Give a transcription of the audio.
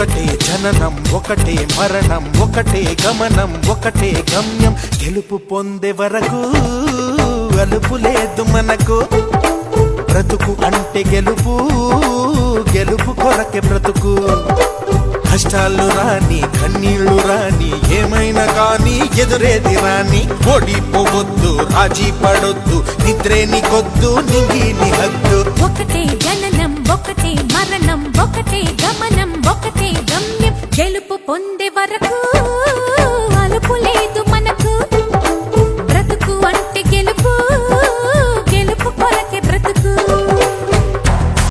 ఒకటే జననం ఒకటే మరణం ఒకటే గమనం ఒకటే గమ్యం గెలుపు పొందే వరకు అలుపు లేదు మనకు బ్రతుకు అంటే గెలుపు గెలుపు కొరకే బ్రతుకు కష్టాలు రాని కన్నీళ్లు రాని ఏమైనా కానీ ఎదురేది రాని ఓడిపోవద్దు రాజీ పడొద్దు నిద్రే నీకొద్దు నింగి నీ హద్దు ఒకటే జననం ఒకటే మరణం ఒకటే గమనం ఒకటే గమ్యం గెలుపు పొందే వరకు